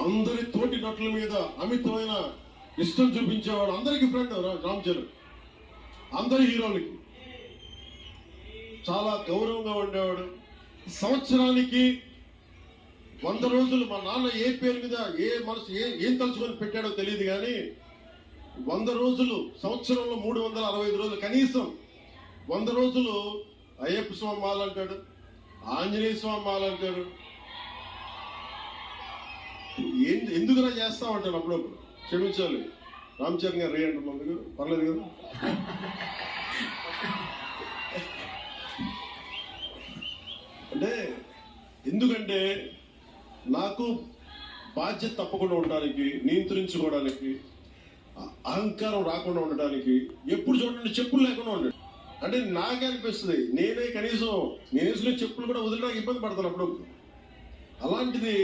అందరి తోటి నటుల మీద అమితమైన ఇష్టం చూపించేవాడు. అందరికి ఫ్రెండ్ రామ్ చరణ్. అందరి హీరోలకి చాలా గౌరవంగా ఉండేవాడు. సంవత్సరానికి 100 రోజులు మా నాన్న ఏ పేరు మీద ఏ మనసు ఏం తలుచుకొని పెట్టాడో తెలియదు, కానీ 100 రోజులు, సంవత్సరంలో 365 రోజులు, కనీసం 100 రోజులు అయ్యప్ప స్వామి మాల అంటాడు, ఆంజనేయ స్వామి మాల అంటాడు. ఎందుకురా చేస్తామంటాను అప్పుడప్పుడు. క్షమించాలి రామ్ చరణ్ గారు, రే అంటున్నందుకు పర్లేదు కదా. అంటే ఎందుకంటే నాకు బాధ్యత తప్పకుండా ఉండడానికి, నియంత్రించుకోవడానికి, అహంకారం రాకుండా ఉండడానికి, ఎప్పుడు చూడండి చెప్పులు లేకుండా ఉండడు. అంటే నాకే అనిపిస్తుంది, నేనే కనీసం నేను వేసుకునే చెప్పులు కూడా వదిలేడానికి ఇబ్బంది పడతాను అప్పుడు. అలాంటిది